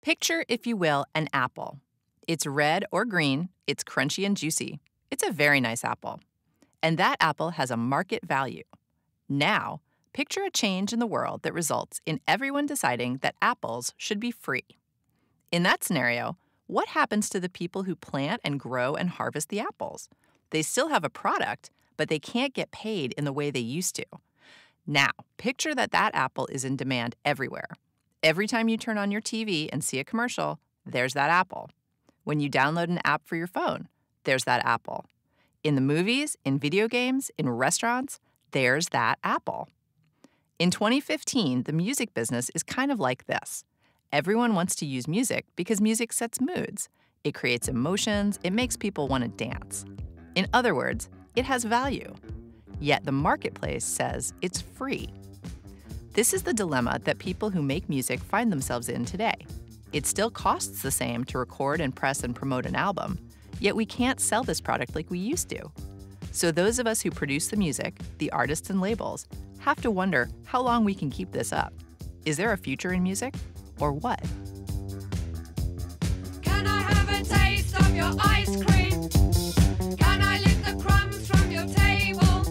Picture, if you will, an apple. It's red or green, it's crunchy and juicy. It's a very nice apple. And that apple has a market value. Now, picture a change in the world that results in everyone deciding that apples should be free. In that scenario, what happens to the people who plant and grow and harvest the apples? They still have a product, but they can't get paid in the way they used to. Now, picture that apple is in demand everywhere. Every time you turn on your TV and see a commercial, there's that apple. When you download an app for your phone, there's that apple. In the movies, in video games, in restaurants, there's that apple. In 2015, the music business is kind of like this. Everyone wants to use music because music sets moods. It creates emotions. It makes people want to dance. In other words, it has value. Yet the marketplace says it's free. This is the dilemma that people who make music find themselves in today. It still costs the same to record and press and promote an album, yet we can't sell this product like we used to. So those of us who produce the music, the artists and labels, have to wonder how long we can keep this up. Is there a future in music, or what? Can I have a taste of your ice cream? Can I lick the crumbs from your table?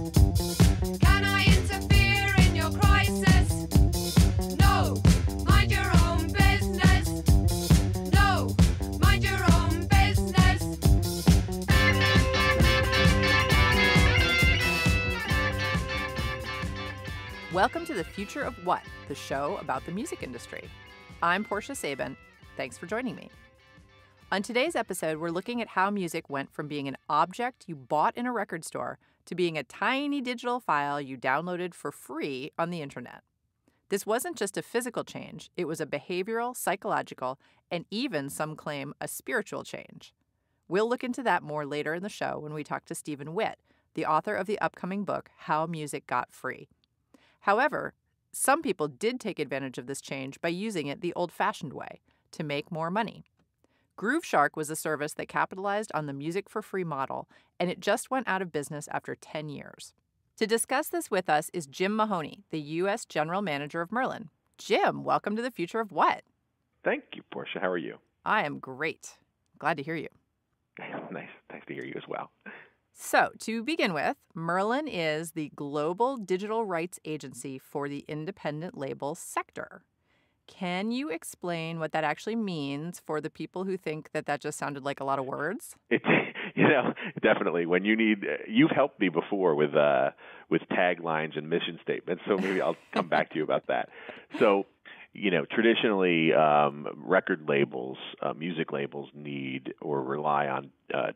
Can I interfere in your crisis? No, mind your own business. No, mind your own business. Welcome to The Future of What, the show about the music industry. I'm Portia Sabin. Thanks for joining me. On today's episode, we're looking at how music went from being an object you bought in a record store to being a tiny digital file you downloaded for free on the internet. This wasn't just a physical change. It was a behavioral, psychological, and even, some claim, a spiritual change. We'll look into that more later in the show when we talk to Stephen Witt, the author of the upcoming book, How Music Got Free. However, some people did take advantage of this change by using it the old-fashioned way, to make more money. Grooveshark was a service that capitalized on the music for free model, and it just went out of business after 10 years. To discuss this with us is Jim Mahoney, the U.S. General Manager of Merlin. Jim, welcome to The Future of What? Thank you, Portia. How are you? I am great. Glad to hear you. Nice to hear you as well. So, to begin with, Merlin is the global digital rights agency for the independent label sector. Can you explain what that actually means for the people who think that just sounded like a lot of words? Definitely. When you need, you've helped me before with taglines and mission statements, so maybe I'll come back to you about that. So, traditionally, record labels, music labels need or rely on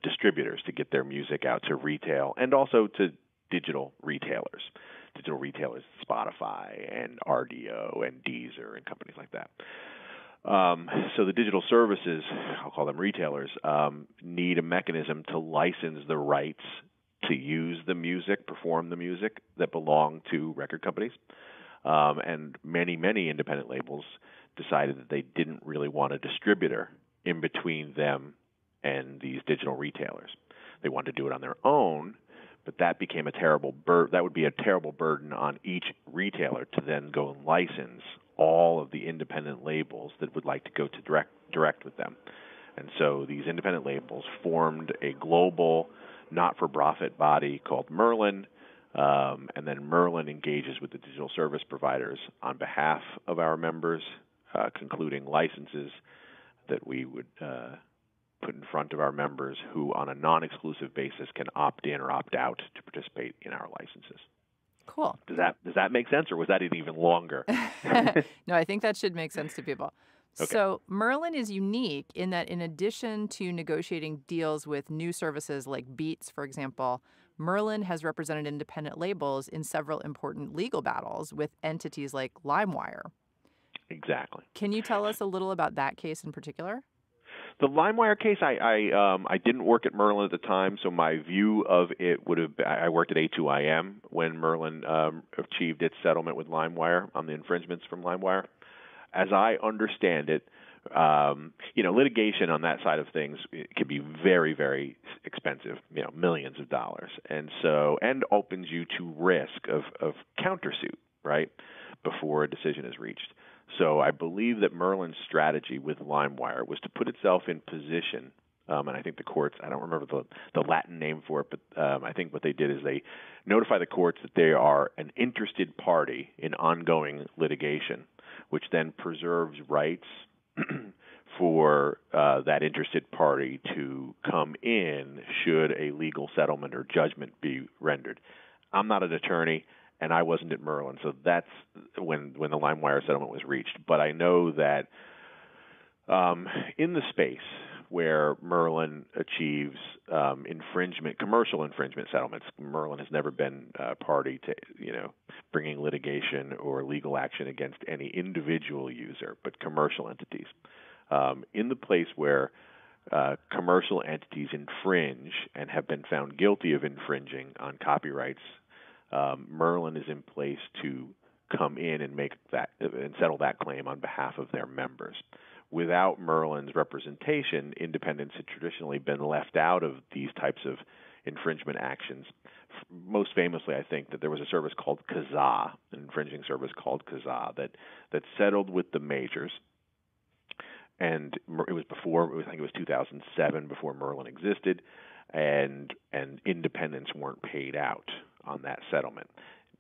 distributors to get their music out to retail and also to digital retailers. Digital retailers, Spotify and RDO and Deezer and companies like that. So the digital services, I'll call them retailers, need a mechanism to license the rights to use the music, perform the music that belong to record companies. And many independent labels decided that they didn't really want a distributor in between them and these digital retailers. They wanted to do it on their own, but that became that would be a terrible burden on each retailer to then go and license all of the independent labels that would like to go to direct with them. And so these independent labels formed a global not-for-profit body called Merlin. And then Merlin engages with the digital service providers on behalf of our members, concluding licenses that we would put in front of our members who, on a non-exclusive basis, can opt in or opt out to participate in our licenses. Cool. Does that make sense, or was that even longer? No, I think that should make sense to people. Okay. So Merlin is unique in that in addition to negotiating deals with new services like Beats, for example, Merlin has represented independent labels in several important legal battles with entities like LimeWire. Exactly. Can you tell us a little about that case in particular? The LimeWire case, I didn't work at Merlin at the time, so my view of it would have been, I worked at A2IM when Merlin achieved its settlement with LimeWire on the infringements from LimeWire. As I understand it, litigation on that side of things can be very, very expensive, millions of dollars, and opens you to risk of countersuit, right, before a decision is reached. So I believe that Merlin's strategy with LimeWire was to put itself in position, and I think the courts, I don't remember the Latin name for it, but I think what they did is they notify the courts that they are an interested party in ongoing litigation, which then preserves rights for that interested party to come in should a legal settlement or judgment be rendered. I'm not an attorney, and I wasn't at Merlin, so that's when the LimeWire settlement was reached. But I know that in the space where Merlin achieves commercial infringement settlements, Merlin has never been a party to bringing litigation or legal action against any individual user, but commercial entities. In the place where commercial entities infringe and have been found guilty of infringing on copyrights, Merlin is in place to come in and make that and settle that claim on behalf of their members. Without Merlin's representation, independents had traditionally been left out of these types of infringement actions. Most famously, I think that there was a service called Kazaa, an infringing service called Kazaa that settled with the majors. And it was I think it was 2007, before Merlin existed, and independents weren't paid out on that settlement.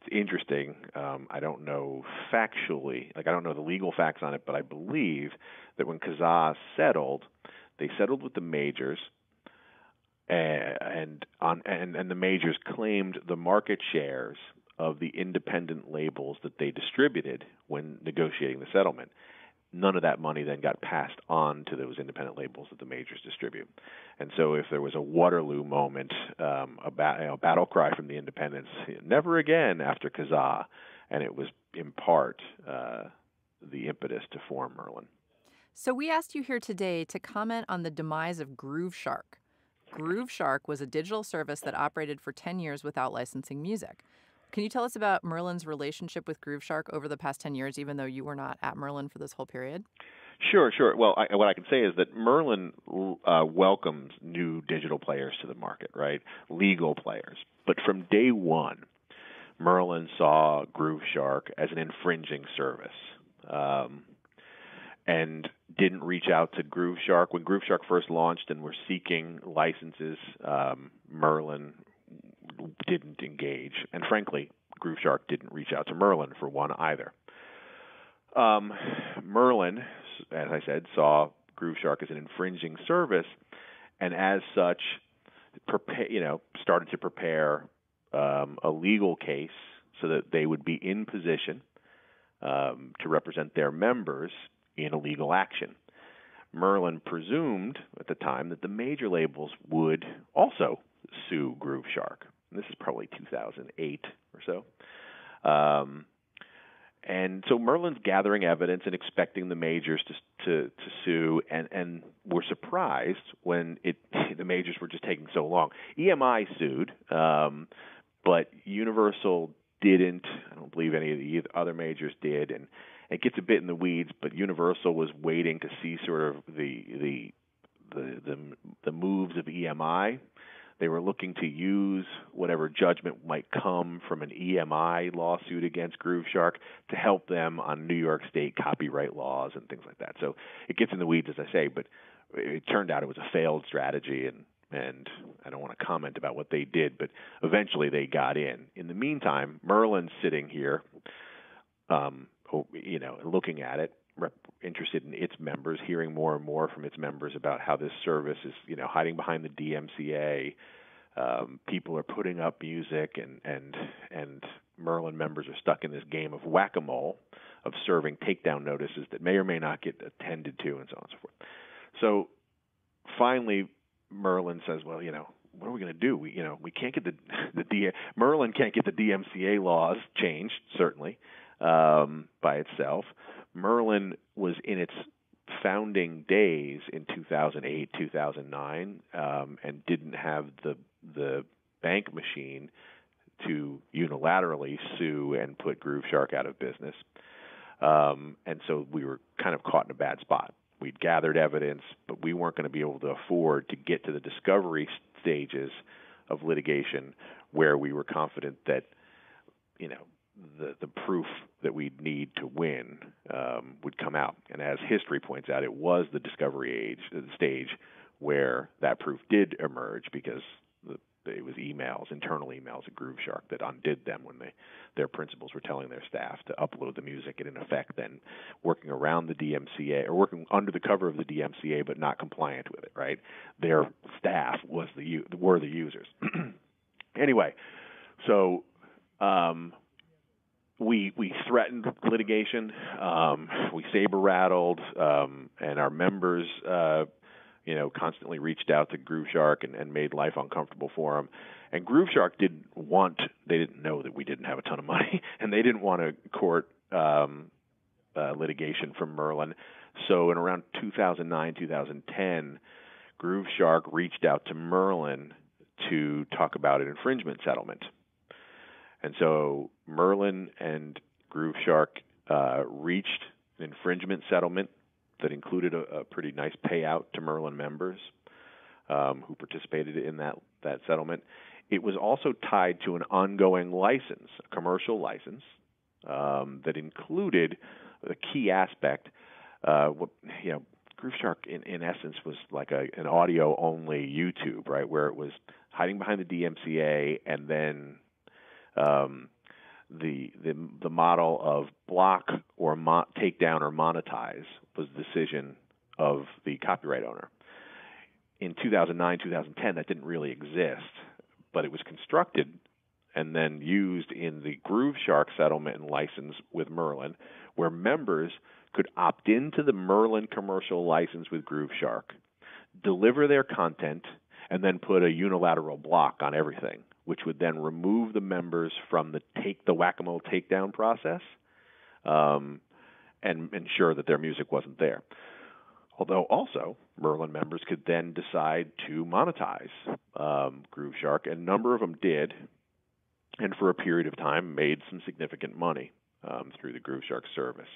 It's interesting. I don't know factually, I don't know the legal facts on it, but I believe that when Kazaa settled, they settled with the majors, and the majors claimed the market shares of the independent labels that they distributed when negotiating the settlement. None of that money then got passed on to those independent labels that the majors distribute. And so if there was a Waterloo moment, a battle cry from the independents, never again after Kazaa, and it was in part the impetus to form Merlin. So we asked you here today to comment on the demise of Grooveshark. Grooveshark was a digital service that operated for 10 years without licensing music. Can you tell us about Merlin's relationship with Grooveshark over the past 10 years, even though you were not at Merlin for this whole period? Sure. Well, what I can say is that Merlin welcomes new digital players to the market, right? Legal players. But from day one, Merlin saw Grooveshark as an infringing service, and didn't reach out to Grooveshark. When Grooveshark first launched and were seeking licenses, Merlin didn't engage. And frankly, Grooveshark didn't reach out to Merlin for one either. Merlin, as I said, saw Grooveshark as an infringing service, and as such, started to prepare a legal case so that they would be in position to represent their members in a legal action. Merlin presumed at the time that the major labels would also sue Grooveshark. This is probably 2008 or so. And so Merlin's gathering evidence and expecting the majors to sue, and were surprised when the majors were just taking so long. EMI sued, but Universal didn't. I don't believe any of the other majors did, and it gets a bit in the weeds. But Universal was waiting to see sort of the moves of EMI. They were looking to use whatever judgment might come from an EMI lawsuit against Grooveshark to help them on New York State copyright laws and things like that. So it gets in the weeds, as I say, but it turned out it was a failed strategy, and I don't want to comment about what they did, but eventually they got in. In the meantime, Merlin's sitting here, looking at it, interested in its members, hearing more and more from its members about how this service is, hiding behind the DMCA. People are putting up music, and Merlin members are stuck in this game of whack-a-mole of serving takedown notices that may or may not get attended to, and so on and so forth. So finally, Merlin says, well, what are we going to do? We can't get Merlin can't get the DMCA laws changed, certainly, by itself. Merlin was in its founding days in 2008, 2009, and didn't have the bank machine to unilaterally sue and put Grooveshark out of business. And so we were kind of caught in a bad spot. We'd gathered evidence, but we weren't going to be able to afford to get to the discovery stages of litigation where we were confident that, the proof that we'd need to win would come out. And as history points out, it was the discovery stage where that proof did emerge, because it was internal emails at GrooveShark, that undid them when their principals were telling their staff to upload the music, and in effect then working around the DMCA, or working under the cover of the DMCA but not compliant with it. Right? Their staff were the users. Anyway, so we threatened litigation, we saber rattled, and our members constantly reached out to GrooveShark and made life uncomfortable for them. And GrooveShark they didn't know that we didn't have a ton of money, and they didn't want to court litigation from Merlin. So in around 2009, 2010, GrooveShark reached out to Merlin to talk about an infringement settlement. And so Merlin and GrooveShark reached an infringement settlement that included a pretty nice payout to Merlin members who participated in that settlement. It was also tied to an ongoing license, a commercial license, that included a key aspect. GrooveShark, in essence, was like an audio-only YouTube, right, where it was hiding behind the DMCA, and then the model of block or take down or monetize was the decision of the copyright owner. In 2009, 2010, that didn't really exist, but it was constructed and then used in the GrooveShark settlement and license with Merlin, where members could opt into the Merlin commercial license with GrooveShark, deliver their content, and then put a unilateral block on everything, which would then remove the members from the whack-a-mole takedown process, and ensure that their music wasn't there. Although also, Merlin members could then decide to monetize GrooveShark, and a number of them did, and for a period of time made some significant money through the GrooveShark service.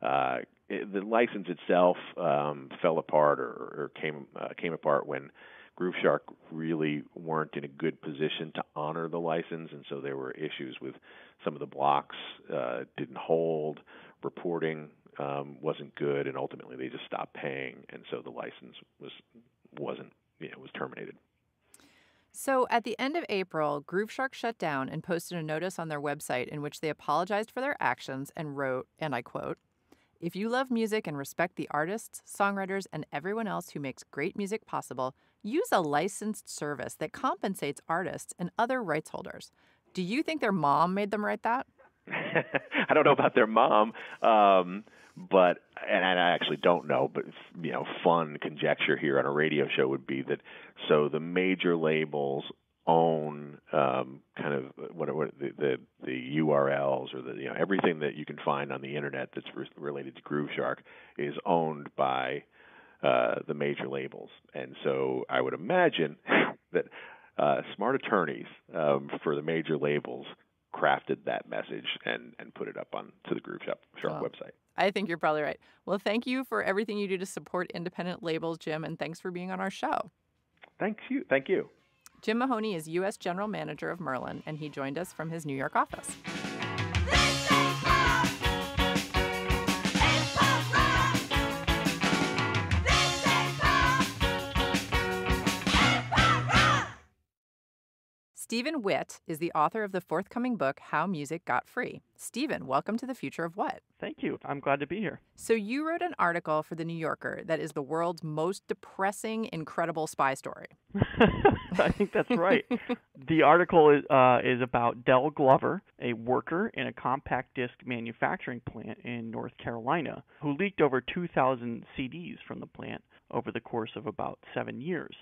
The license itself fell apart or came apart when GrooveShark really weren't in a good position to honor the license, and so there were issues with some of the blocks didn't hold, reporting wasn't good, and ultimately they just stopped paying, and so the license was terminated. So at the end of April, GrooveShark shut down and posted a notice on their website in which they apologized for their actions and wrote, and I quote, "If you love music and respect the artists, songwriters, and everyone else who makes great music possible, use a licensed service that compensates artists and other rights holders." Do you think their mom made them write that? I don't know about their mom, but I actually don't know. But fun conjecture here on a radio show would be that the major labels own kind of what the URLs or everything that you can find on the internet that's related to GrooveShark is owned by the major labels, and so I would imagine that smart attorneys for the major labels crafted that message and put it up to the GrooveShark website. I think you're probably right. Well, thank you for everything you do to support independent labels, Jim, and thanks for being on our show. Thank you. Jim Mahoney is U.S. General Manager of Merlin, and he joined us from his New York office. Stephen Witt is the author of the forthcoming book, How Music Got Free. Stephen, welcome to The Future of What? Thank you. I'm glad to be here. So you wrote an article for The New Yorker that is the world's most depressing, incredible spy story. I think that's right. The article is about Del Glover, a worker in a compact disc manufacturing plant in North Carolina, who leaked over 2,000 CDs from the plant over the course of about 7 years.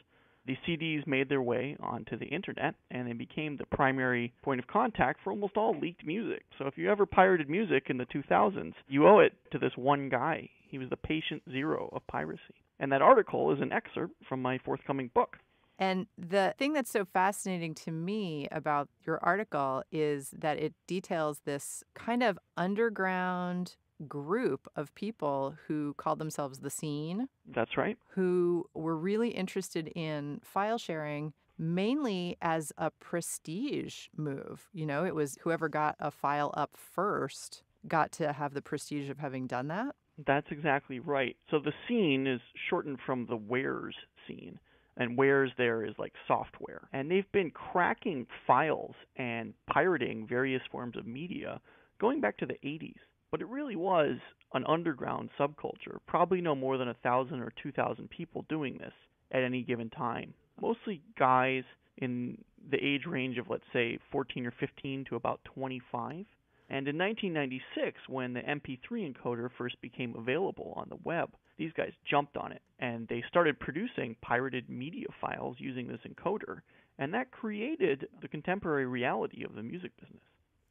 These CDs made their way onto the internet, and they became the primary point of contact for almost all leaked music. So if you ever pirated music in the 2000s, you owe it to this one guy. He was the patient zero of piracy. And that article is an excerpt from my forthcoming book. And the thing that's so fascinating to me about your article is that it details this kind of underground group of people who called themselves the Scene. That's right. Who were really interested in file sharing mainly as a prestige move. You know, it was whoever got a file up first got to have the prestige of having done that. That's exactly right. So the scene is shortened from the wares scene. And wares there is like software. And they've been cracking files and pirating various forms of media going back to the 80s. But it really was an underground subculture, probably no more than 1,000 or 2,000 people doing this at any given time. Mostly guys in the age range of, let's say, 14 or 15 to about 25. And in 1996, when the MP3 encoder first became available on the web, these guys jumped on it, and they started producing pirated media files using this encoder, and that created the contemporary reality of the music business.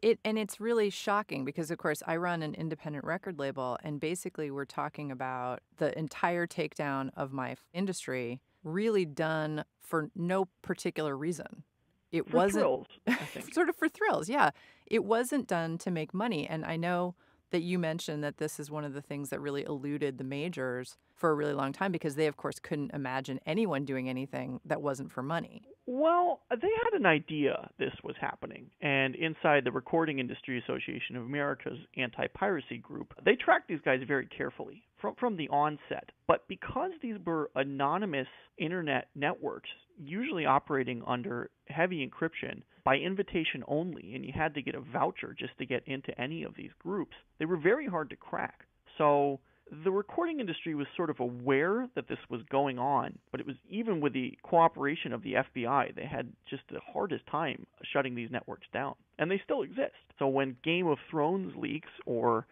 It's really shocking because, of course, I run an independent record label, and basically we're talking about the entire takedown of my industry really done for no particular reason. It For wasn't thrills, I think. sort of for thrills, yeah. It wasn't done to make money, and I know that you mentioned that this is one of the things that really eluded the majors for a really long time because they, of course, couldn't imagine anyone doing anything that wasn't for money. Well, they had an idea this was happening, and inside the Recording Industry Association of America's anti-piracy group, they tracked these guys very carefully from the onset. But because these were anonymous internet networks, usually operating under heavy encryption by invitation only, and you had to get a voucher just to get into any of these groups, they were very hard to crack. So the recording industry was sort of aware that this was going on, but it was even with the cooperation of the FBI, they had just the hardest time shutting these networks down. And they still exist. So when Game of Thrones leaks or,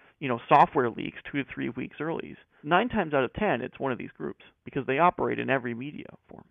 software leaks 2 to 3 weeks early, 9 times out of 10, it's one of these groups because they operate in every media form.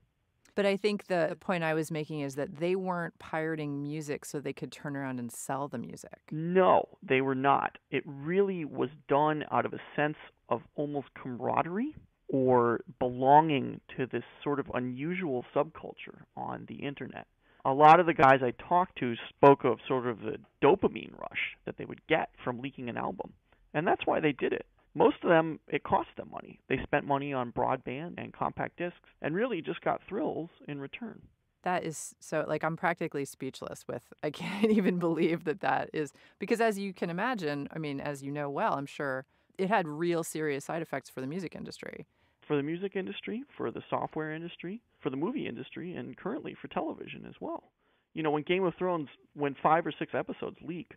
But I think the point I was making is that they weren't pirating music so they could turn around and sell the music. No, they were not. It really was done out of a sense of almost camaraderie or belonging to this sort of unusual subculture on the internet. A lot of the guys I talked to spoke of sort of the dopamine rush that they would get from leaking an album. And that's why they did it. Most of them, it cost them money. They spent money on broadband and compact discs and really just got thrills in return. That is so, I'm practically speechless I can't even believe that is, because as you can imagine, I mean, as you know well, I'm sure, it had real serious side effects for the music industry. For the music industry, for the software industry, for the movie industry, and currently for television as well. When Game of Thrones, when 5 or 6 episodes leak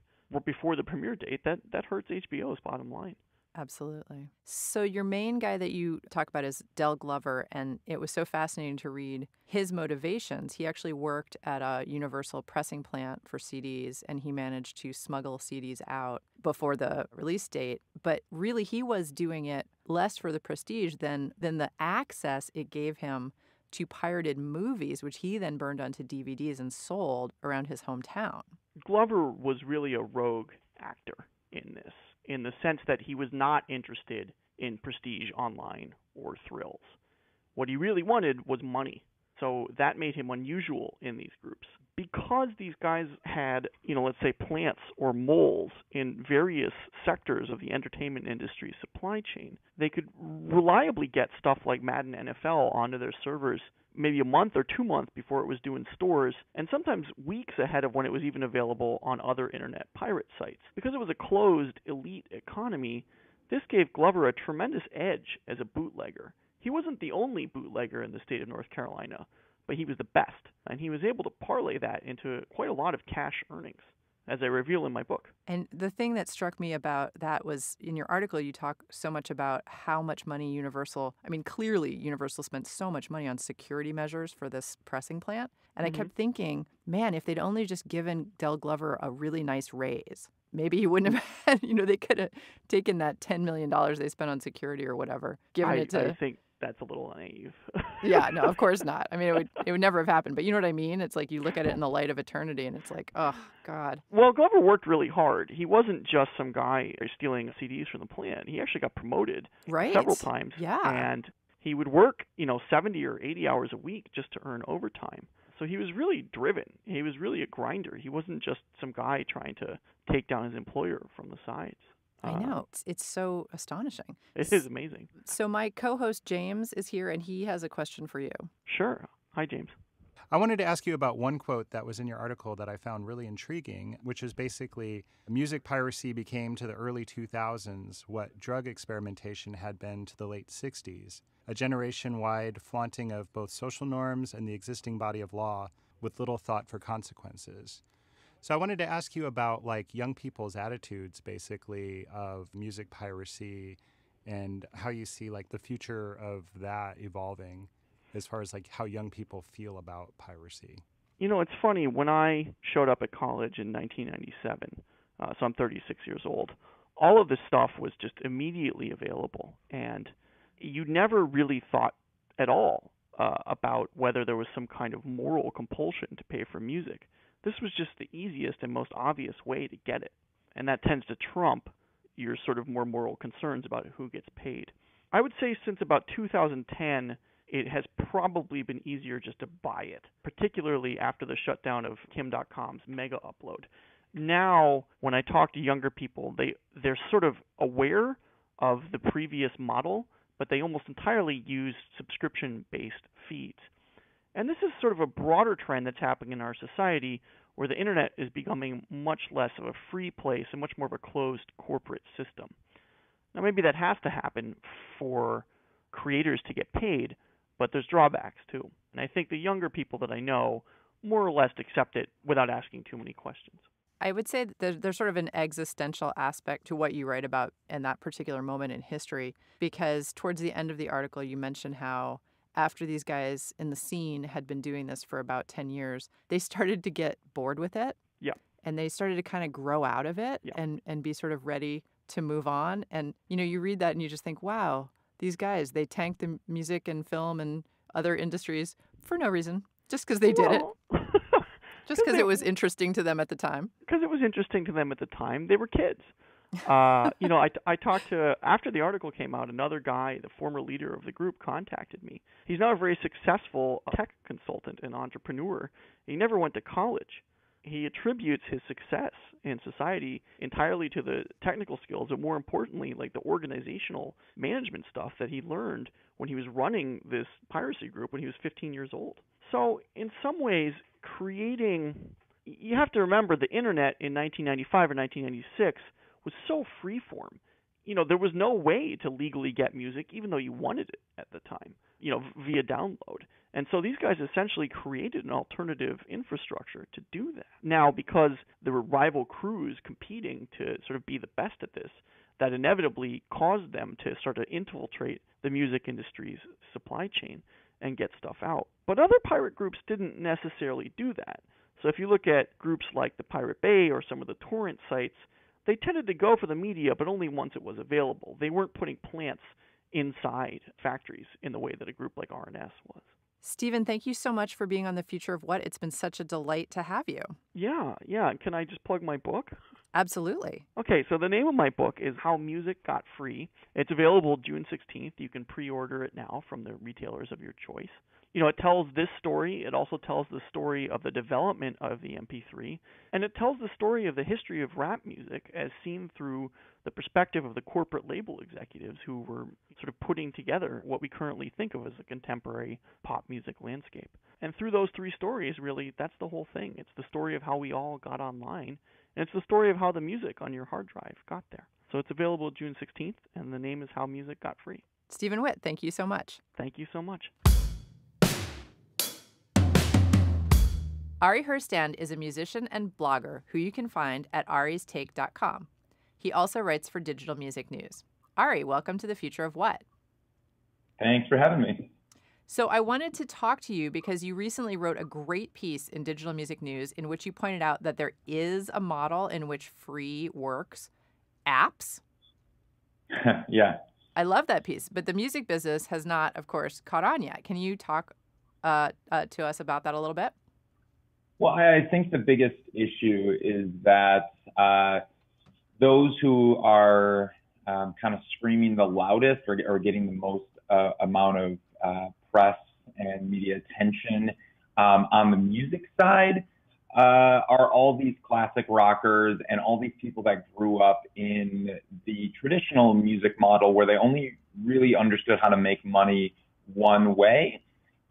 before the premiere date, that hurts HBO's bottom line. Absolutely. So your main guy that you talk about is Del Glover, and it was so fascinating to read his motivations. He actually worked at a Universal pressing plant for CDs, and he managed to smuggle CDs out before the release date. But really, he was doing it less for the prestige than the access it gave him to pirated movies, which he then burned onto DVDs and sold around his hometown. Glover was really a rogue actor in this, in the sense that he was not interested in prestige online or thrills. What he really wanted was money. So that made him unusual in these groups. Because these guys had, let's say plants or moles in various sectors of the entertainment industry supply chain, they could reliably get stuff like Madden NFL onto their servers maybe a month or 2 months before it was due in stores, and sometimes weeks ahead of when it was even available on other internet pirate sites. Because it was a closed, elite economy, this gave Glover a tremendous edge as a bootlegger. He wasn't the only bootlegger in the state of North Carolina, but he was the best, and he was able to parlay that into quite a lot of cash earnings, as I reveal in my book. And the thing that struck me about that was in your article, you talk so much about how much money clearly Universal spent so much money on security measures for this pressing plant. And I kept thinking, man, if they'd only just given Del Glover a really nice raise, maybe he wouldn't have had, they could have taken that $10 million they spent on security or whatever, given it to... I think that's a little naive. Yeah, no, of course not. I mean, it would never have happened. But you know what I mean? It's like you look at it in the light of eternity, and it's like, oh, God. Well, Glover worked really hard. He wasn't just some guy stealing CDs from the plant. He actually got promoted several times. Yeah. And he would work, 70 or 80 hours a week just to earn overtime. So he was really driven. He was really a grinder. He wasn't just some guy trying to take down his employer from the sides. I know. It's so astonishing. It is amazing. So my co-host James is here, and he has a question for you. Sure. Hi, James. I wanted to ask you about one quote that was in your article that I found really intriguing, which is basically music piracy became to the early 2000s what drug experimentation had been to the late 60s, a generation-wide flaunting of both social norms and the existing body of law with little thought for consequences. So I wanted to ask you about like young people's attitudes basically of music piracy and how you see like the future of that evolving as far as like how young people feel about piracy. You know, it's funny, when I showed up at college in 1997, so I'm 36 years old, all of this stuff was just immediately available, and you never really thought at all about whether there was some kind of moral compulsion to pay for music. This was just the easiest and most obvious way to get it, and that tends to trump your sort of more moral concerns about who gets paid. I would say since about 2010, it has probably been easier just to buy it, particularly after the shutdown of Kim.com's Mega Upload. Now, when I talk to younger people, they're sort of aware of the previous model, but they almost entirely use subscription-based feeds. And this is sort of a broader trend that's happening in our society, where the internet is becoming much less of a free place and much more of a closed corporate system. Now, maybe that has to happen for creators to get paid, but there's drawbacks too. And I think the younger people that I know more or less accept it without asking too many questions. I would say that there's sort of an existential aspect to what you write about in that particular moment in history, because towards the end of the article, you mentioned how after these guys in the scene had been doing this for about 10 years, they started to get bored with it. Yeah. And they started to kind of grow out of it and be sort of ready to move on. And, you know, you read that and you just think, wow, these guys, they tanked the music and film and other industries for no reason, just because they did it. Just because it was interesting to them at the time. Because it was interesting to them at the time. They were kids. I talked to, after the article came out, another guy, the former leader of the group, contacted me. He's now a very successful tech consultant and entrepreneur. He never went to college. He attributes his success in society entirely to the technical skills, and more importantly, like the organizational management stuff that he learned when he was running this piracy group when he was 15 years old. So in some ways, you have to remember the internet in 1995 or 1996 was so freeform. You know, there was no way to legally get music, even though you wanted it at the time, via download. And so these guys essentially created an alternative infrastructure to do that. Now, because there were rival crews competing to sort of be the best at this, that inevitably caused them to sort of infiltrate the music industry's supply chain and get stuff out. But other pirate groups didn't necessarily do that. So if you look at groups like the Pirate Bay or some of the torrent sites, they tended to go for the media, but only once it was available. They weren't putting plants inside factories in the way that a group like RNS was. Stephen, thank you so much for being on The Future of What. It's been such a delight to have you. Yeah. Can I just plug my book? Absolutely. Okay, so the name of my book is How Music Got Free. It's available June 16th. You can pre-order it now from the retailers of your choice. It tells this story. It also tells the story of the development of the MP3, and it tells the story of the history of rap music as seen through the perspective of the corporate label executives who were sort of putting together what we currently think of as a contemporary pop music landscape. And through those three stories, really, that's the whole thing. It's the story of how we all got online, and it's the story of how the music on your hard drive got there. So it's available June 16th, and the name is How Music Got Free. Stephen Witt, thank you so much. Thank you so much. Ari Herstand is a musician and blogger who you can find at aristake.com. He also writes for Digital Music News. Ari, welcome to The Future of What? Thanks for having me. So I wanted to talk to you because you recently wrote a great piece in Digital Music News in which you pointed out that there is a model in which free works, apps. Yeah. I love that piece, but the music business has not, of course, caught on yet. Can you talk to us about that a little bit? Well, I think the biggest issue is that those who are kind of screaming the loudest or getting the most amount of press and media attention on the music side are all these classic rockers and all these people that grew up in the traditional music model where they only really understood how to make money one way.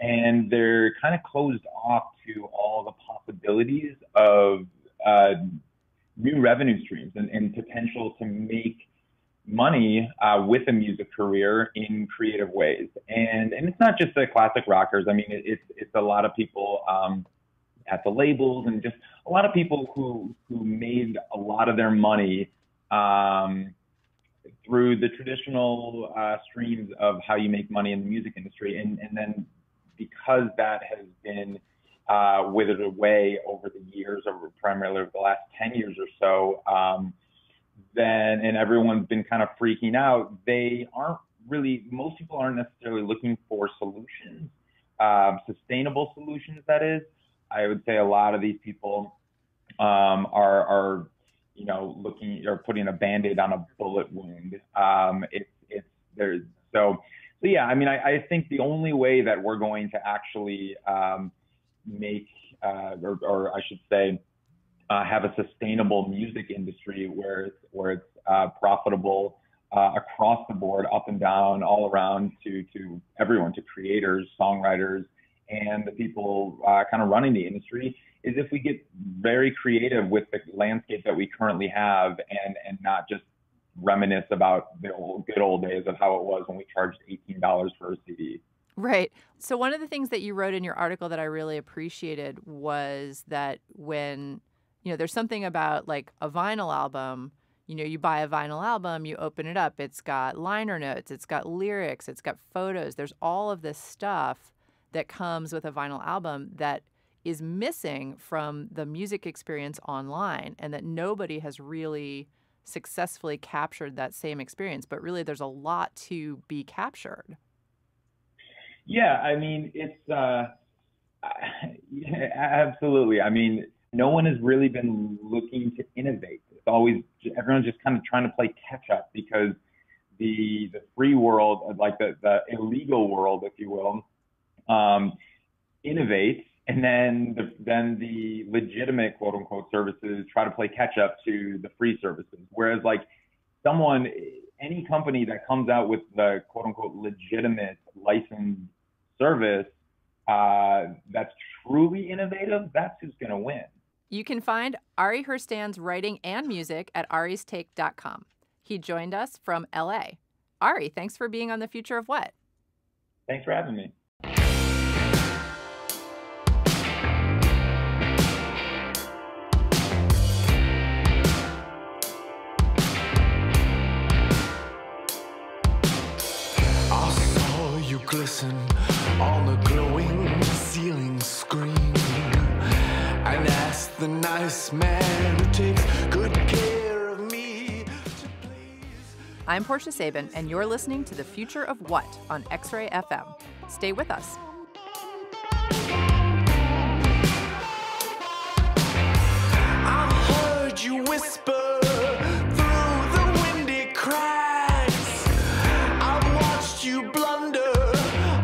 and they're kind of closed off to all the possibilities of new revenue streams and potential to make money with a music career in creative ways. And it's not just the classic rockers. I mean, it's a lot of people at the labels, and just a lot of people who made a lot of their money through the traditional streams of how you make money in the music industry. And then because that has been withered away over the years, over primarily over the last 10 years or so, and everyone's been kind of freaking out, most people aren't necessarily looking for solutions, sustainable solutions, that is. I would say a lot of these people are putting a Band-Aid on a bullet wound. So yeah, I mean, I think the only way that we're going to actually make, or I should say, have a sustainable music industry where it's profitable across the board, up and down, all around, to everyone, to creators, songwriters, and the people kind of running the industry, is if we get very creative with the landscape that we currently have, and not just reminisce about the good old days of how it was when we charged $18 for a CD. Right. So one of the things that you wrote in your article that I really appreciated was that when, there's something about like a vinyl album, you buy a vinyl album, you open it up, it's got liner notes, it's got lyrics, it's got photos. There's all of this stuff that comes with a vinyl album that is missing from the music experience online, and that nobody has really successfully captured that same experience. But really, there's a lot to be captured. Yeah, I mean, it's absolutely. I mean, no one has really been looking to innovate. It's always, everyone's just kind of trying to play catch up, because the free world, like the illegal world, if you will, innovates, and then the legitimate quote unquote services try to play catch up to the free services. Whereas like any company that comes out with the quote unquote legitimate licensed service that's truly innovative, that's who's going to win. You can find Ari Herstand's writing and music at aristake.com. He joined us from LA. Ari, thanks for being on The Future of What? Thanks for having me. I saw you glisten on the glowing ceiling screen, and asked the nice man who takes good care of me to please. I'm Portia Sabin, and you're listening to The Future of What on X-Ray FM. Stay with us. I've heard you whisper through the windy cracks. I've watched you blunder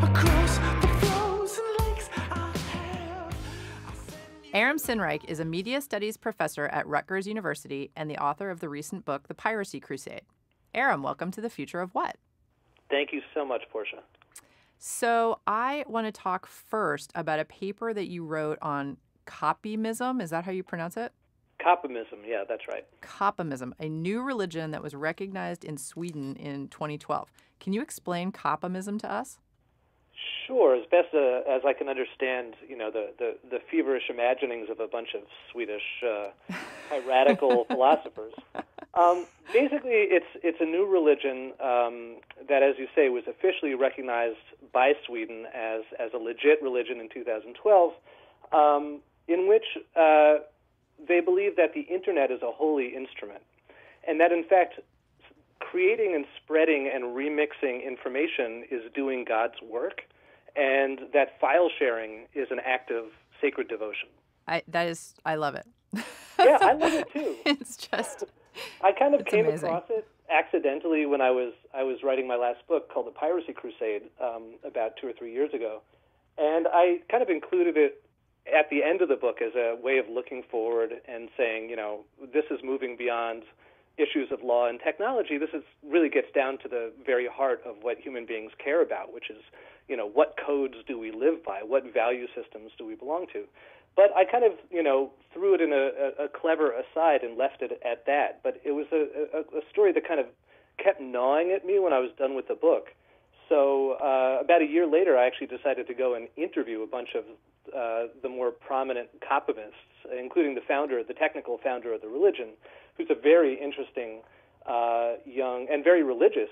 across the frozen lakes I have. Aram Sinreich is a media studies professor at Rutgers University and the author of the recent book, The Piracy Crusade. Aram, welcome to The Future of What? Thank you so much, Portia. So I want to talk first about a paper that you wrote on copymism. Is that how you pronounce it? Copymism, yeah, that's right. Copymism, a new religion that was recognized in Sweden in 2012. Can you explain copymism to us? Sure, as best as I can understand, the feverish imaginings of a bunch of Swedish radical philosophers. Basically, it's a new religion that, as you say, was officially recognized by Sweden as a legit religion in 2012, in which they believe that the internet is a holy instrument, and that, in fact, creating and spreading and remixing information is doing God's work, and that file sharing is an act of sacred devotion. I love it. Yeah, I love it too. It's just, I kind of came amazing. across it accidentally when I was writing my last book called The Piracy Crusade about 2 or 3 years ago, and I kind of included it at the end of the book as a way of looking forward and saying, this is moving beyond issues of law and technology, this really gets down to the very heart of what human beings care about, which is, what codes do we live by? What value systems do we belong to? But I kind of, threw it in a clever aside and left it at that. But it was a story that kind of kept gnawing at me when I was done with the book. So about a year later, I actually decided to go and interview a bunch of the more prominent copomists, including the technical founder of the religion, who's a very interesting young and very religious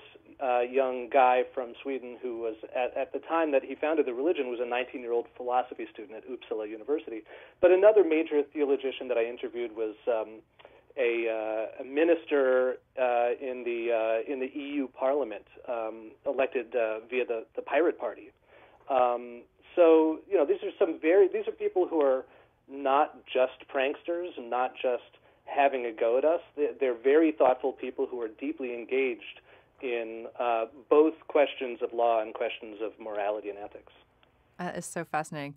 young guy from Sweden who was, at the time that he founded the religion, was a 19-year-old philosophy student at Uppsala University. But another major theologian that I interviewed was a minister in the EU Parliament, elected via the Pirate Party. So these are people who are not just pranksters and not just having a go at us. They're very thoughtful people who are deeply engaged in both questions of law and questions of morality and ethics. It's so fascinating.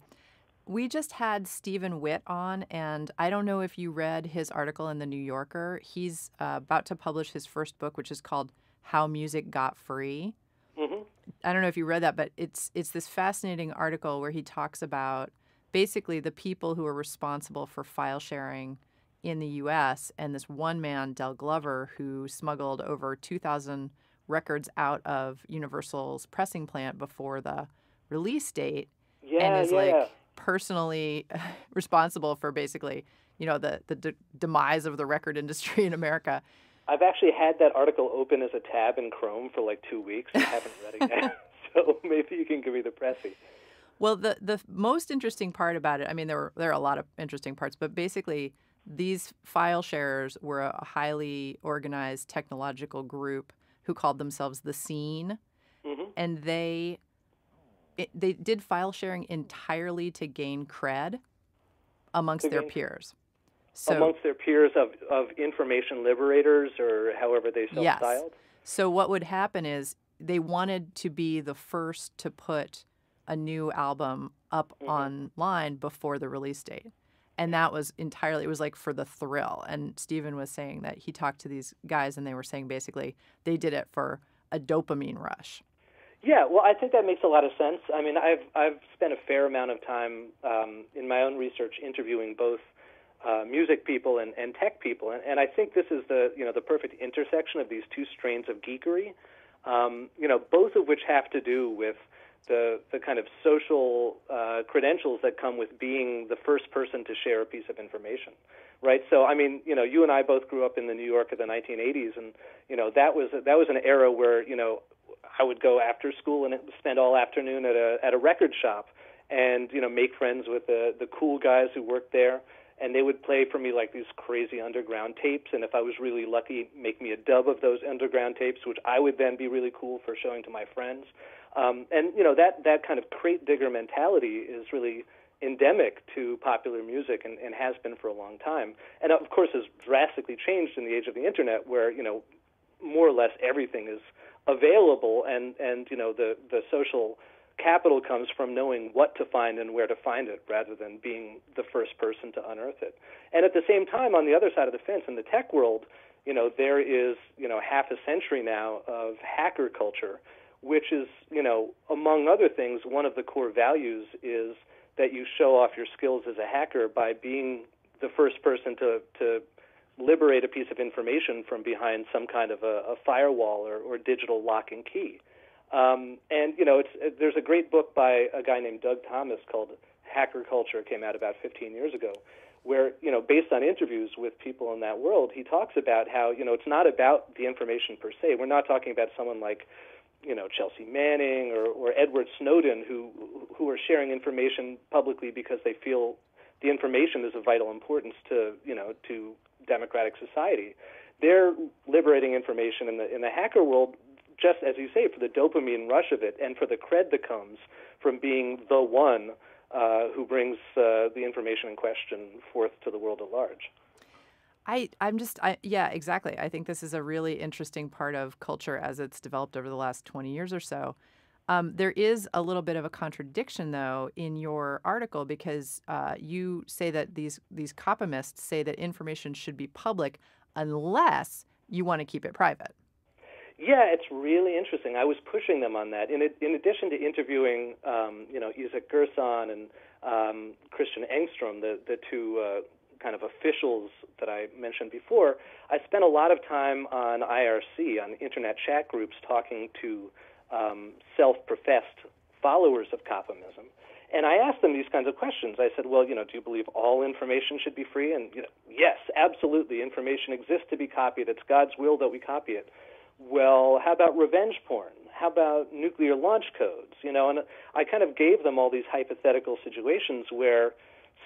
We just had Stephen Witt on, and I don't know if you read his article in The New Yorker. He's about to publish his first book, which is called How Music Got Free. Mm-hmm. I don't know if you read that, but it's this fascinating article where he talks about basically the people who are responsible for file sharing in the U.S. and this one man, Del Glover, who smuggled over 2,000 records out of Universal's pressing plant before the release date, and is like personally responsible for basically, the demise of the record industry in America. I've actually had that article open as a tab in Chrome for like 2 weeks. I haven't read it yet, so maybe you can give me the pressy. Well, the most interesting part about it, I mean, there are a lot of interesting parts, but basically these file sharers were a highly organized technological group who called themselves the Scene, Mm-hmm. and they did file sharing entirely to gain cred amongst their peers. So, amongst their peers of information liberators, or however they self-styled? Yes. So what would happen is they wanted to be the first to put a new album up online before the release date. And that was entirely, it was like for the thrill. And Stephen was saying that he talked to these guys and they were saying basically they did it for a dopamine rush. Yeah, well, I think that makes a lot of sense. I mean, I've spent a fair amount of time in my own research interviewing both music people and tech people, and I think this is the perfect intersection of these two strains of geekery. Both of which have to do with the kind of social credentials that come with being the first person to share a piece of information, right? So, I mean, you and I both grew up in the New York of the 1980s, and that was an era where I would go after school and spend all afternoon at a record shop, and make friends with the cool guys who worked there, and they would play for me like these crazy underground tapes, and if I was really lucky, make me a dub of those underground tapes, which I would then be really cool for showing to my friends. And that kind of crate digger mentality is really endemic to popular music and has been for a long time, and of course has drastically changed in the age of the internet, where more or less everything is available, and the social capital comes from knowing what to find and where to find it, rather than being the first person to unearth it. And at the same time, on the other side of the fence, in the tech world, there is half a century now of hacker culture, which is among other things, one of the core values is that you show off your skills as a hacker by being the first person to liberate a piece of information from behind some kind of a firewall or digital lock and key. There's a great book by a guy named Doug Thomas called Hacker Culture. It came out about 15 years ago, where, based on interviews with people in that world, he talks about how, it's not about the information per se. We're not talking about someone like, Chelsea Manning or Edward Snowden who are sharing information publicly because they feel the information is of vital importance to democratic society. They're liberating information in the hacker world, just as you say, for the dopamine rush of it and for the cred that comes from being the one who brings the information in question forth to the world at large. Yeah, exactly. I think this is a really interesting part of culture as it's developed over the last 20 years or so. There is a little bit of a contradiction, though, in your article, because you say that these copomists say that information should be public unless you want to keep it private. Yeah, it's really interesting. I was pushing them on that. In addition to interviewing, Isaac Gerson and Christian Engstrom, the two kind of officials that I mentioned before, I spent a lot of time on IRC, on internet chat groups, talking to self-professed followers of Coppimism. And I asked them these kinds of questions. I said, well, do you believe all information should be free? And, yes, absolutely. Information exists to be copied. It's God's will that we copy it. Well, how about revenge porn? How about nuclear launch codes? And I kind of gave them all these hypothetical situations where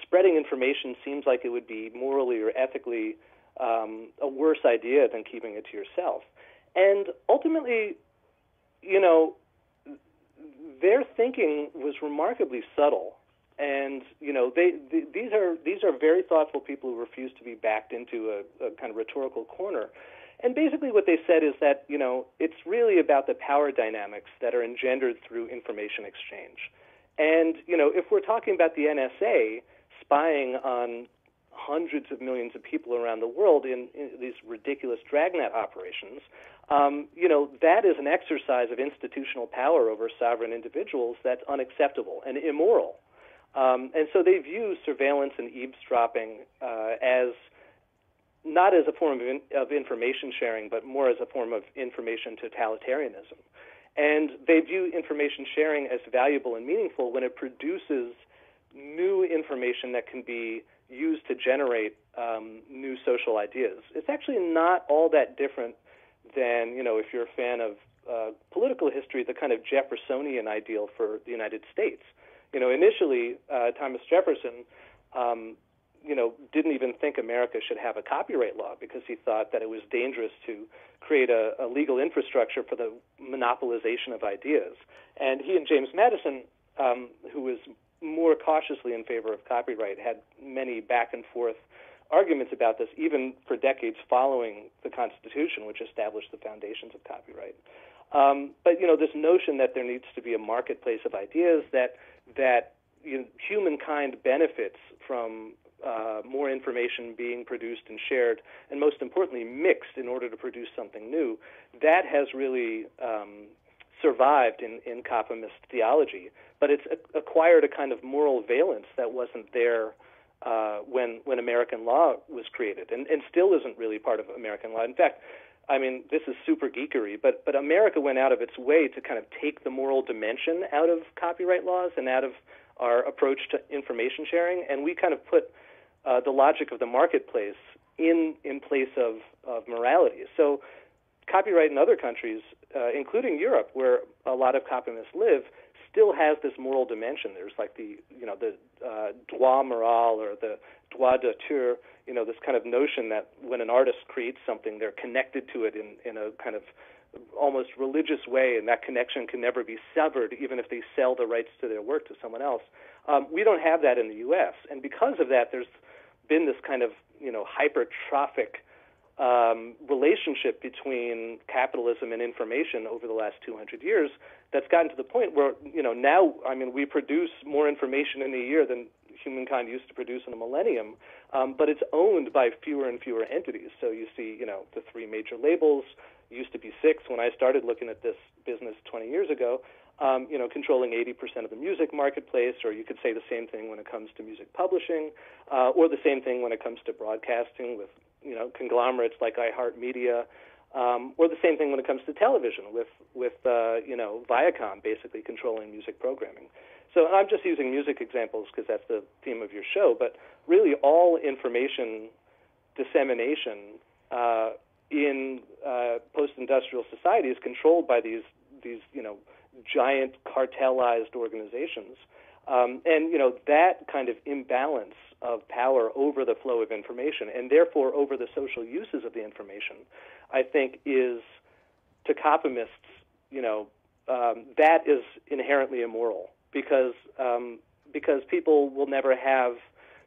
spreading information seems like it would be morally or ethically a worse idea than keeping it to yourself. And ultimately, their thinking was remarkably subtle. And, these are very thoughtful people who refuse to be backed into a kind of rhetorical corner. And basically what they said is that, it's really about the power dynamics that are engendered through information exchange. And, if we're talking about the NSA spying on hundreds of millions of people around the world in these ridiculous dragnet operations, that is an exercise of institutional power over sovereign individuals that's unacceptable and immoral. And so they view surveillance and eavesdropping as not as a form of information sharing, but more as a form of information totalitarianism. And they view information sharing as valuable and meaningful when it produces new information that can be used to generate new social ideas. It's actually not all that different than, if you're a fan of political history, the kind of Jeffersonian ideal for the United States. Initially, Thomas Jefferson, didn't even think America should have a copyright law because he thought that it was dangerous to create a legal infrastructure for the monopolization of ideas. And he and James Madison, who was more cautiously in favor of copyright, had many back and forth arguments about this, even for decades following the Constitution, which established the foundations of copyright. But this notion that there needs to be a marketplace of ideas, that humankind benefits from more information being produced and shared, and most importantly, mixed in order to produce something new, that has really survived in Coppimist theology. But it's acquired a kind of moral valence that wasn't there when American law was created, and still isn't really part of American law. In fact, this is super geekery, but America went out of its way to kind of take the moral dimension out of copyright laws and out of our approach to information sharing, and we kind of put the logic of the marketplace in place of morality. So copyright in other countries, including Europe, where a lot of copymists live, still has this moral dimension. There's like the droit moral or the droit d'auteur, this kind of notion that when an artist creates something, they're connected to it in a kind of almost religious way, and that connection can never be severed, even if they sell the rights to their work to someone else. We don't have that in the U.S., and because of that, there's been this kind of hypertrophic relationship between capitalism and information over the last 200 years that's gotten to the point where now we produce more information in a year than humankind used to produce in a millennium, but it's owned by fewer and fewer entities. So you see the three major labels, used to be six when I started looking at this business 20 years ago, controlling 80% of the music marketplace, or you could say the same thing when it comes to music publishing, or the same thing when it comes to broadcasting with conglomerates like iHeartMedia, or the same thing when it comes to television with Viacom basically controlling music programming. So I'm just using music examples because that's the theme of your show, but really all information dissemination in post-industrial society is controlled by these giant cartelized organizations. And that kind of imbalance of power over the flow of information, and therefore over the social uses of the information, I think is, to Coppimists, that is inherently immoral, because people will never have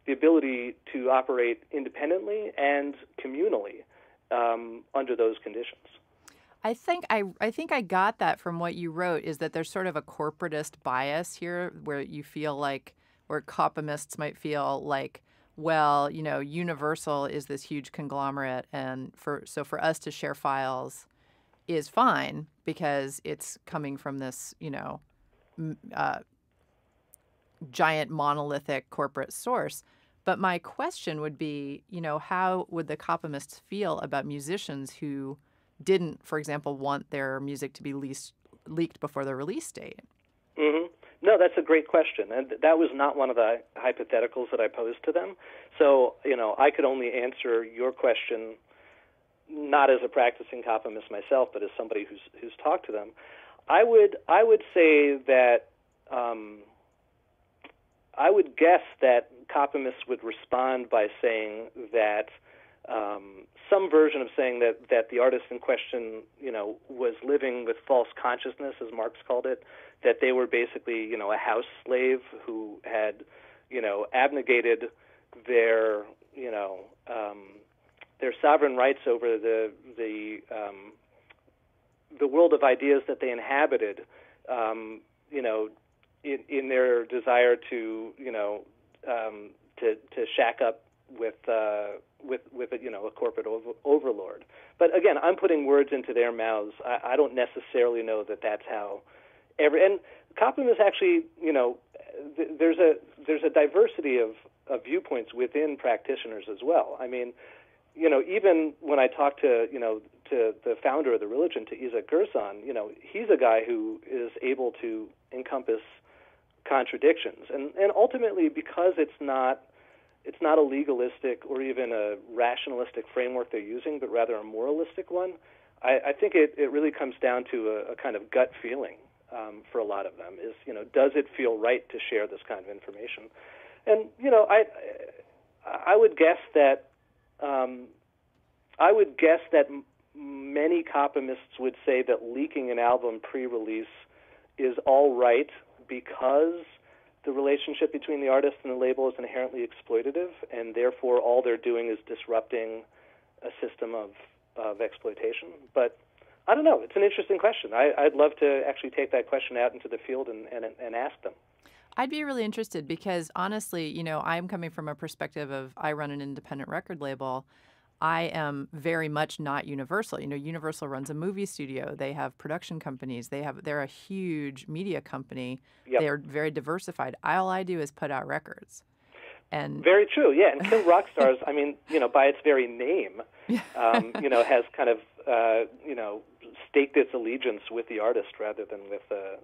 the ability to operate independently and communally under those conditions. I think I got that from what you wrote, is that there's sort of a corporatist bias here where you feel like, where Coppimists might feel like, well, Universal is this huge conglomerate, and for us to share files is fine because it's coming from this, giant monolithic corporate source. But my question would be, how would the copymists feel about musicians who didn't, for example, want their music to be leaked before the release date? Mm-hmm. No, that's a great question, and that was not one of the hypotheticals that I posed to them. So, I could only answer your question not as a practicing copymist myself, but as somebody who's talked to them. I would say that I would guess that copymists would respond by saying that some version of saying that the artist in question, was living with false consciousness, as Marx called it, that they were basically, a house slave who had, abnegated their, their sovereign rights over the world of ideas that they inhabited, in their desire to, to shack up with a corporate overlord. But again, I'm putting words into their mouths. I don't necessarily know that that's how and copymists actually, there's a diversity of viewpoints within practitioners as well. I mean, even when I talk to the founder of the religion, to Isaac Gerson, he's a guy who is able to encompass contradictions, and ultimately, because it's not a legalistic or even a rationalistic framework they're using, but rather a moralistic one, I think it really comes down to a kind of gut feeling for a lot of them. Is, does it feel right to share this kind of information? And I would guess that many copymists would say that leaking an album pre-release is all right because the relationship between the artist and the label is inherently exploitative, and therefore all they're doing is disrupting a system of exploitation. But I don't know. It's an interesting question. I'd love to actually take that question out into the field and ask them. I'd be really interested because, honestly, I'm coming from a perspective of I run an independent record label. I am very much not Universal. Universal runs a movie studio. They have production companies. They're a huge media company. Yep. They're very diversified. All I do is put out records. And very true, yeah. And Kill Rock Stars, I mean, by its very name, has kind of, staked its allegiance with the artist rather than with the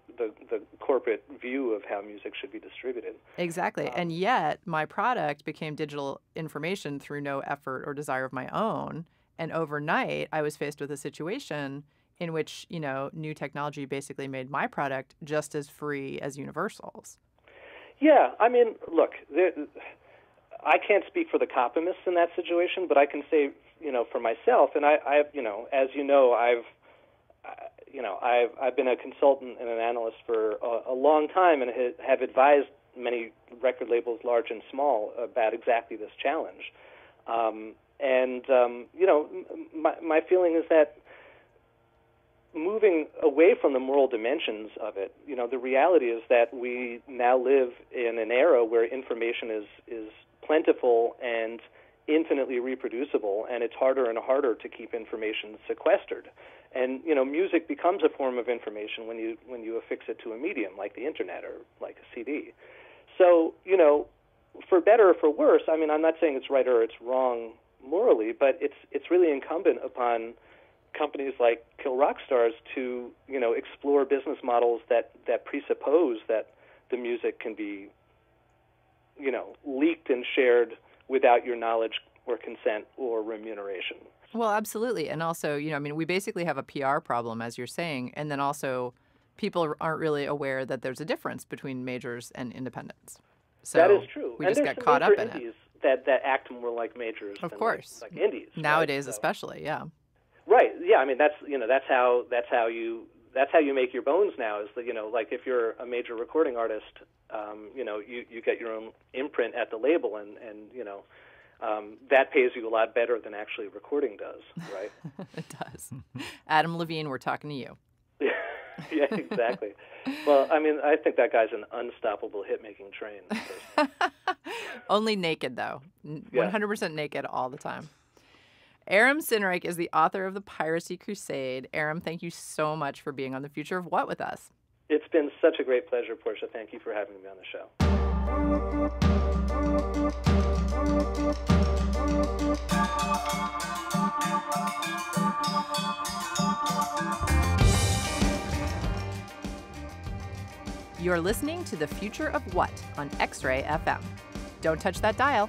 corporate view of how music should be distributed. Exactly. And yet my product became digital information through no effort or desire of my own. And overnight, I was faced with a situation in which, new technology basically made my product just as free as Universal's. Yeah, I mean, look, I can't speak for the copymists in that situation, but I can say, for myself, and I've been a consultant and an analyst for a long time, and have advised many record labels, large and small, about exactly this challenge. My feeling is that moving away from the moral dimensions of it, the reality is that we now live in an era where information is plentiful and infinitely reproducible, and it's harder and harder to keep information sequestered. And music becomes a form of information when you affix it to a medium like the internet or like a CD. So for better or for worse, I mean, I'm not saying it's right or it's wrong morally, but it's really incumbent upon companies like Kill Rock Stars to explore business models that presuppose that the music can be leaked and shared without your knowledge or consent or remuneration. Well, absolutely. And also, we basically have a PR problem, as you're saying, and then also people aren't really aware that there's a difference between majors and independents. So that is true. We just got caught up in it. That act more like majors of than course. like indies. Nowadays, right? especially, yeah. Right. Yeah. I mean, that's how you make your bones now. Is that like if you're a major recording artist, you get your own imprint at the label, and that pays you a lot better than actually recording does, right? It does. Adam Levine, we're talking to you. Yeah, exactly. Well, I mean, I think that guy's an unstoppable hit-making train. Only naked, though. Yeah. 100% naked all the time. Aram Sinreich is the author of The Piracy Crusade. Aram, thank you so much for being on The Future of What with us. It's been such a great pleasure, Portia. Thank you for having me on the show. You're listening to The Future of What on X-Ray FM. Don't touch that dial.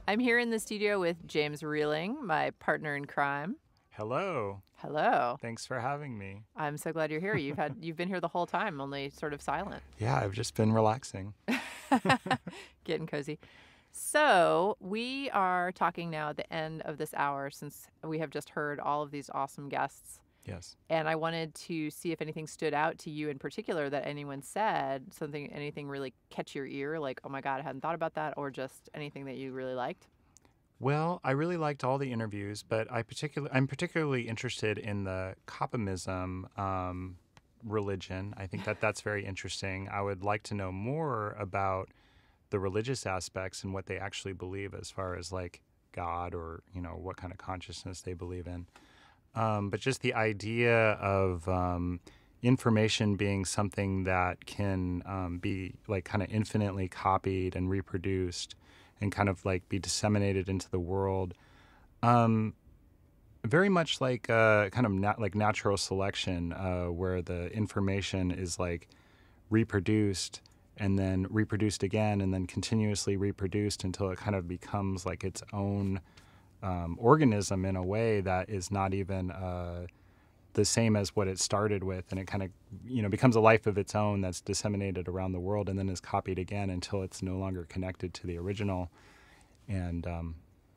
I'm here in the studio with James Reeling, my partner in crime. Hello. Hello. Thanks for having me. I'm so glad you're here. You've been here the whole time, only sort of silent. Yeah, I've just been relaxing. Getting cozy. So we are talking now at the end of this hour, since we have just heard all of these awesome guests. Yes. And I wanted to see if anything stood out to you in particular that anyone said, anything really catch your ear, like, oh my God, I hadn't thought about that, or just anything that you really liked. Well, I really liked all the interviews, but I'm particularly interested in the Copimism religion. I think that's very interesting. I would like to know more about the religious aspects and what they actually believe as far as like God or, what kind of consciousness they believe in. But just the idea of information being something that can be like kind of infinitely copied and reproduced and kind of like be disseminated into the world, very much like kind of like natural selection, where the information is like reproduced and then reproduced again and then continuously reproduced until it kind of becomes like its own organism in a way that is not even the same as what it started with, and it kind of becomes a life of its own that's disseminated around the world and then is copied again until it's no longer connected to the original. And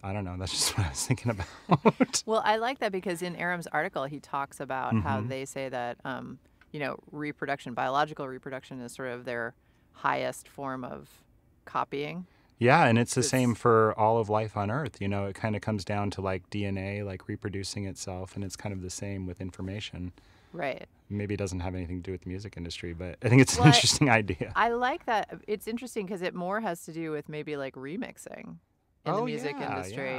I don't know, that's just what I was thinking about. Well, I like that because in Aram's article he talks about how they say that reproduction, biological reproduction, is sort of their highest form of copying. Yeah, and it's the same for all of life on Earth. It kind of comes down to like DNA, like reproducing itself, and it's kind of the same with information. Right. Maybe it doesn't have anything to do with the music industry, but I think it's an interesting idea. I like that. It's interesting because it more has to do with maybe like remixing in the music industry.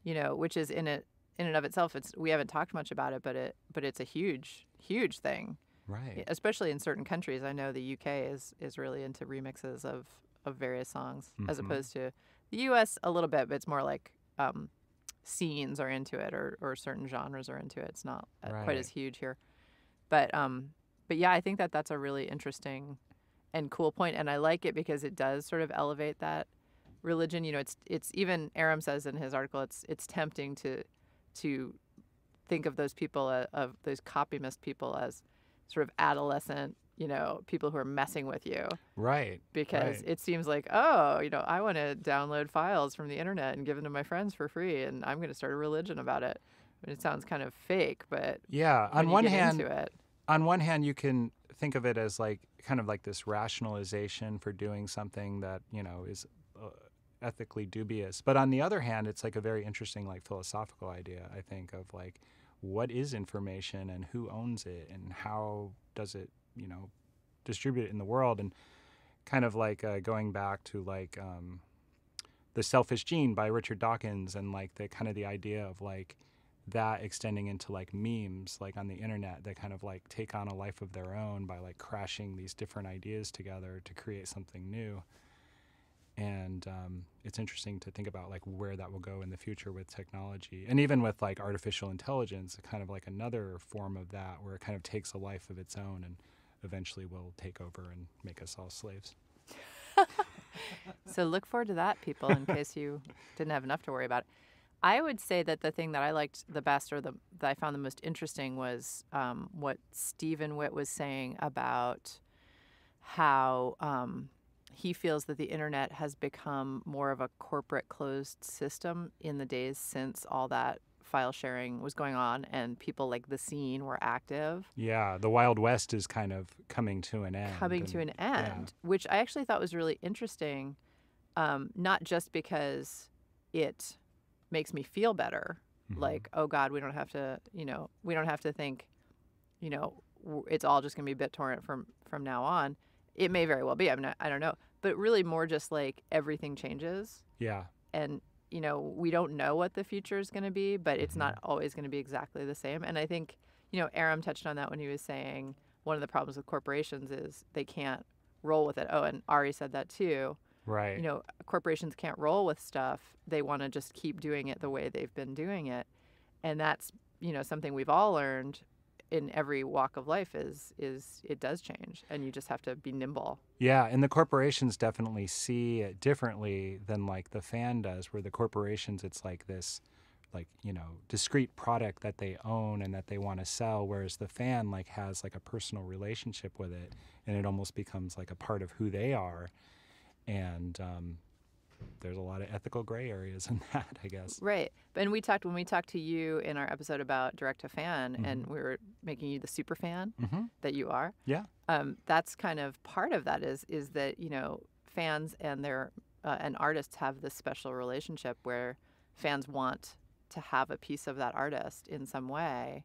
Yeah. Which is in and of itself, we haven't talked much about it, but it's a huge thing. Right. Especially in certain countries. I know the UK is really into remixes of various songs, as opposed to the U.S. a little bit, but it's more like scenes are into it or certain genres are into it. It's not quite as huge here. But yeah, I think that's a really interesting and cool point, and I like it because it does sort of elevate that religion. It's even Aram says in his article, it's tempting to think of those people, of those copymist people, as sort of adolescent, people who are messing with you. Right. Because it seems like, I want to download files from the internet and give them to my friends for free, and I'm going to start a religion about it. I mean, it sounds kind of fake, but yeah, on one hand, you can think of it as like kind of like this rationalization for doing something that, is ethically dubious. But on the other hand, it's like a very interesting like philosophical idea, I think, of like what is information and who owns it and how does it distribute it in the world, and kind of like going back to like The Selfish Gene by Richard Dawkins, and like the idea of like that extending into like memes like on the internet that kind of like take on a life of their own by like crashing these different ideas together to create something new. And it's interesting to think about like where that will go in the future with technology, and even with like artificial intelligence, kind of like another form of that, where it kind of takes a life of its own and eventually will take over and make us all slaves. So look forward to that, people, in case you didn't have enough to worry about. I would say that the thing that I liked the best, or that I found the most interesting, was what Stephen Witt was saying about how he feels that the internet has become more of a corporate closed system in the days since all that file sharing was going on and people like the scene were active. Yeah, the Wild West is kind of coming to an end. Which I actually thought was really interesting, not just because it makes me feel better, like, oh God, we don't have to think, it's all just going to be BitTorrent from now on. It may very well be. I mean, I don't know. But really more just like everything changes. Yeah. And, we don't know what the future is going to be, but it's not always going to be exactly the same. And I think, Aram touched on that when he was saying one of the problems with corporations is they can't roll with it. Oh, and Ari said that too. Right. Corporations can't roll with stuff. They want to just keep doing it the way they've been doing it. And that's, something we've all learned in every walk of life is it does change, and you just have to be nimble. Yeah, and the corporations definitely see it differently than like the fan does, where the corporations, it's like this, like, discrete product that they own and that they want to sell, whereas the fan like has like a personal relationship with it, and it almost becomes like a part of who they are. And there's a lot of ethical gray areas in that, I guess. Right. And when we talked to you in our episode about direct to fan, and we were making you the super fan that you are. Yeah. That's kind of part of that is that, fans and their and artists have this special relationship where fans want to have a piece of that artist in some way.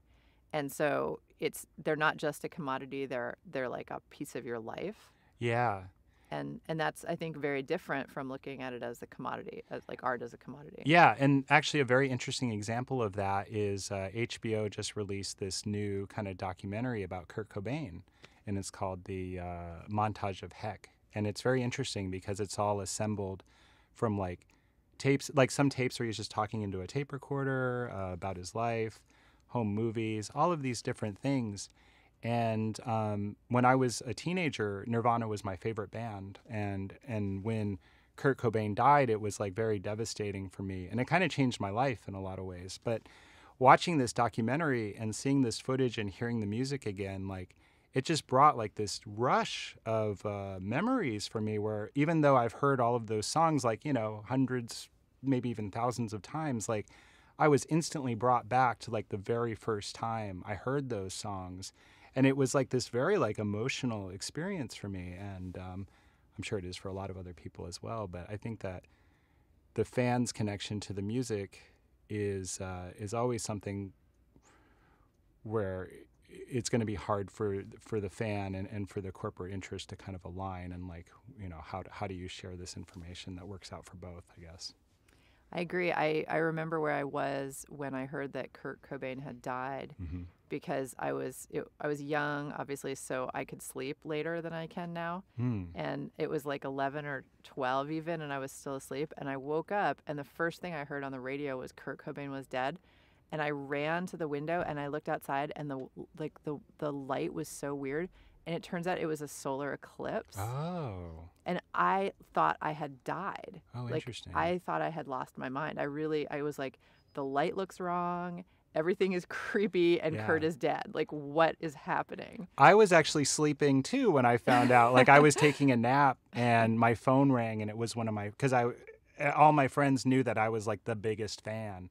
And so they're not just a commodity, they're like a piece of your life. Yeah. And that's, I think, very different from looking at it as a commodity, as like art as a commodity. Yeah, and actually a very interesting example of that is HBO just released this new kind of documentary about Kurt Cobain, and it's called The Montage of Heck. And it's very interesting because it's all assembled from like tapes, like some tapes where he's just talking into a tape recorder about his life, home movies, all of these different things. And when I was a teenager, Nirvana was my favorite band. And when Kurt Cobain died, it was like very devastating for me. And it kind of changed my life in a lot of ways. But watching this documentary and seeing this footage and hearing the music again, like it just brought like this rush of memories for me where even though I've heard all of those songs, like, hundreds, maybe even thousands of times, like I was instantly brought back to like the very first time I heard those songs. And it was like this very like emotional experience for me, and I'm sure it is for a lot of other people as well. But I think that the fans' connection to the music is always something where it's going to be hard for the fan and for the corporate interest to kind of align. And like, how do you share this information that works out for both, I guess? I agree. I remember where I was when I heard that Kurt Cobain had died, because I was young, obviously, so I could sleep later than I can now. And it was like 11 or 12 even, and I was still asleep. And I woke up, and the first thing I heard on the radio was Kurt Cobain was dead. And I ran to the window, and I looked outside, and the light was so weird. And it turns out it was a solar eclipse. Oh. And I thought I had died. Oh, interesting. I thought I had lost my mind. I was like, the light looks wrong. Everything is creepy, and Kurt is dead. Like, what is happening? I was actually sleeping too when I found out. Like, I was taking a nap, and my phone rang, and it was one of my, because all my friends knew that I was like the biggest fan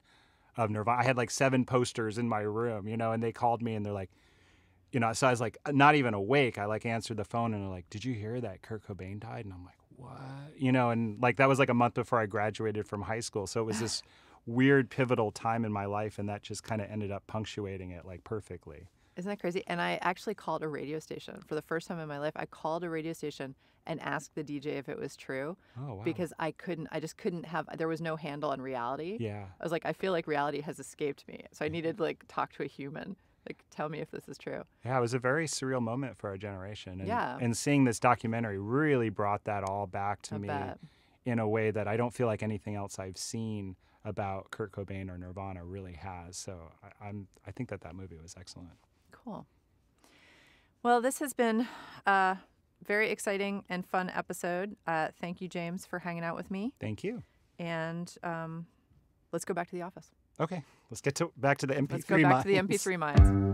of Nirvana. I had like 7 posters in my room, and they called me, and they're like, so I was like, not even awake. I like answered the phone, and they're like, "Did you hear that Kurt Cobain died?" And I'm like, "What?" And like that was like a month before I graduated from high school. So it was this weird pivotal time in my life, and that just kind of ended up punctuating it like perfectly. Isn't that crazy? And I actually called a radio station for the first time in my life. I called a radio station and asked the DJ if it was true. Oh, wow. Because I just couldn't have, there was no handle on reality. Yeah. I was like, I feel like reality has escaped me. So I needed to like talk to a human. Like, tell me if this is true. Yeah, it was a very surreal moment for our generation. And, yeah. And seeing this documentary really brought that all back to me in a way that I don't feel like anything else I've seen about Kurt Cobain or Nirvana really has. So I think that movie was excellent. Cool. Well, this has been a very exciting and fun episode. Thank you, James, for hanging out with me. Thank you. And let's go back to the office. Okay, let's get back to the MP3 Let's go back minds. to the MP3 minds.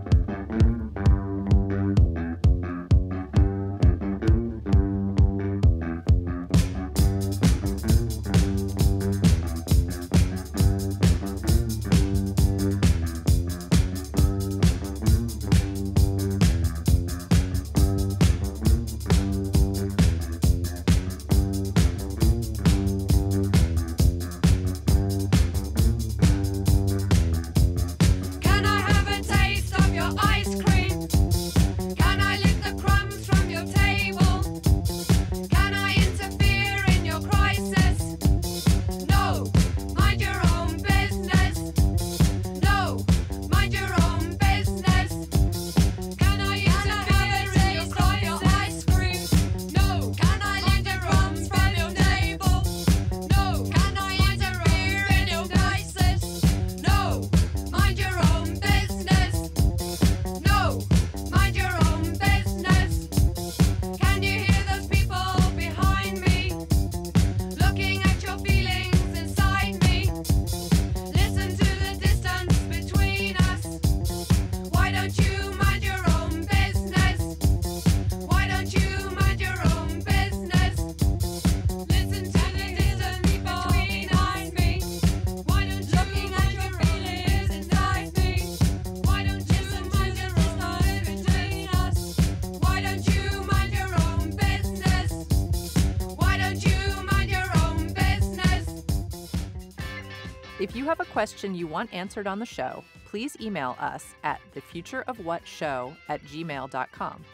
If you have a question you want answered on the show, please email us at thefutureofwhatshow@gmail.com.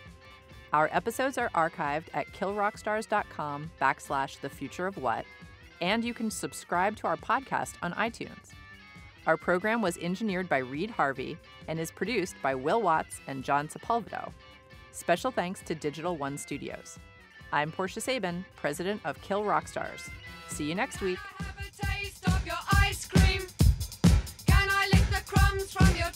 Our episodes are archived at killrockstars.com/thefutureofwhat, and you can subscribe to our podcast on iTunes. Our program was engineered by Reed Harvey and is produced by Will Watts and John Sepulvedo. Special thanks to Digital One Studios. I'm Portia Sabin, president of Kill Rockstars. See you next week. Have a taste of your ice cream? Can I lick the crumbs from your